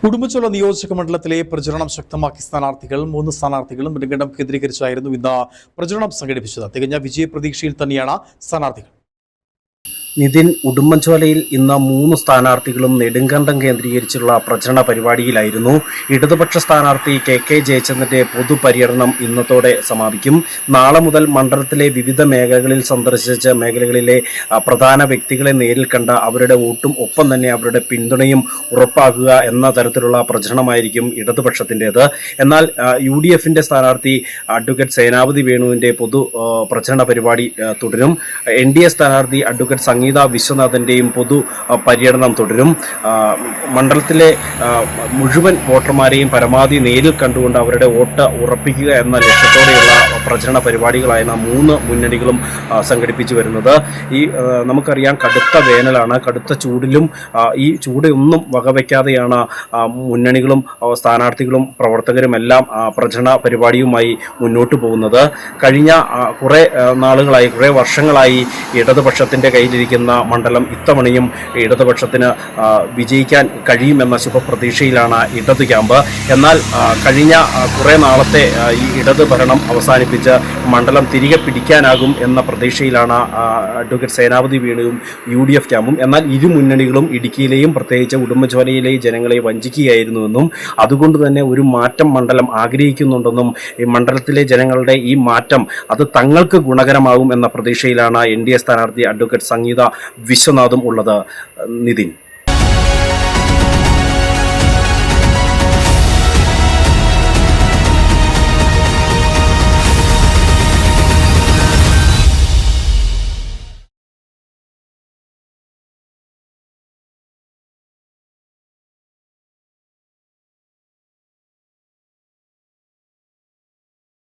ഉടുമ്പൻചോല നിയോജക മണ്ഡലത്തിലെ പ്രചരണം ശക്തമാക്കിയ മൂന്ന് സ്ഥാനാർത്ഥികളും നെടുങ്കണ്ടം കേന്ദ്രീകരിച്ചായിരുന്നു ഇന്ന് പ്രചരണം സംഘടിപ്പിച്ചത്. തികഞ്ഞ വിജയപ്രതീക്ഷയിൽ തന്നെയാണ് സ്ഥാനാർത്ഥികൾ. നിതിൻ, ഉടുമ്പൻചോലയിൽ ഇന്ന് 3 സ്ഥാനാർത്ഥികളും നെടുങ്കണ്ടം കേന്ദ്രീകരിച്ചുള്ള പ്രചരണ പരിപാടിയിലായിരുന്നു. ഇടതുപക്ഷ സ്ഥാനാർത്ഥി കെ ജയചന്ദ്രന്റെ പൊതുപര്യടനം ഇന്നത്തോടെ സമാപിക്കും. നാളെ മുതൽ മണ്ഡലത്തിലെ വിവിധ മേഖലകളിൽ സന്ദർശിച്ച മേഖലകളിലെ പ്രധാന വ്യക്തികളെ നേരിൽ കണ്ട അവരുടെ വോട്ടും ഒപ്പം തന്നെ അവരുടെ പിന്തുണയും ഉറപ്പാക്കുക എന്ന തരത്തിലുള്ള പ്രചരണമായിരിക്കും ഇടതുപക്ഷത്തിൻ്റേത്. എന്നാൽ UDFിൻ്റെ സ്ഥാനാർത്ഥി അഡ്വക്കേറ്റ് സേനാപതി വേണുവിൻ്റെ പൊതു പ്രചരണ പരിപാടി തുടരും. NDA സ്ഥാനാർത്ഥി അഡ്വക്കേറ്റ് സംഗീത വിശ്വനാഥൻ്റെയും പൊതു പര്യടനം തുടരും. മണ്ഡലത്തിലെ മുഴുവൻ വോട്ടർമാരെയും പരമാവധി നേരിൽ കണ്ടുകൊണ്ട് അവരുടെ വോട്ട് ഉറപ്പിക്കുക എന്ന ലക്ഷ്യത്തോടെയുള്ള പ്രചരണ പരിപാടികളായാണ് 3 മുന്നണികളും സംഘടിപ്പിച്ചു വരുന്നത്. നമുക്കറിയാം, കടുത്ത വേനലാണ്. കടുത്ത ചൂടിലും ഈ ചൂടൊന്നും വകവയ്ക്കാതെയാണ് മുന്നണികളും സ്ഥാനാർത്ഥികളും പ്രവർത്തകരുമെല്ലാം പ്രചരണ പരിപാടിയുമായി മുന്നോട്ട് പോകുന്നത്. കഴിഞ്ഞ കുറേ നാളുകളായി, കുറേ വർഷങ്ങളായി ഇടതുപക്ഷത്തിൻ്റെ കയ്യിലിരിക്കുന്ന മണ്ഡലം ഇത്തവണയും ഇടതുപക്ഷത്തിന് വിജയിക്കാൻ കഴിയുമെന്ന ശുഭപ്രതീക്ഷയിലാണ് ഇടത് ക്യാമ്പ്. എന്നാൽ കഴിഞ്ഞ കുറേ നാളത്തെ ഈ ഇടത് ഭരണം അവസാനിപ്പിച്ച് മണ്ഡലം തിരികെ പിടിക്കാനാകും എന്ന പ്രതീക്ഷയിലാണ് അഡ്വക്കേറ്റ് സേനാപതി വേണുവും UDF ക്യാമ്പും. എന്നാൽ ഇരു മുന്നണികളും ഇടുക്കിയിലെയും പ്രത്യേകിച്ച് ഉടുമ്പൻചോലയിലെയും ജനങ്ങളെ വഞ്ചിക്കുകയായിരുന്നുവെന്നും അതുകൊണ്ട് തന്നെ ഒരു മാറ്റം മണ്ഡലം ആഗ്രഹിക്കുന്നുണ്ടെന്നും ഈ മണ്ഡലത്തിലെ ജനങ്ങളുടെ ഈ മാറ്റം അത് തങ്ങൾക്ക് ഗുണകരമാകും എന്ന പ്രതീക്ഷയിലാണ് NDA സ്ഥാനാർത്ഥി അഡ്വക്കേറ്റ് സംഗീത വിശ്വനാഥും ഉള്ളത്. നിതിൻ.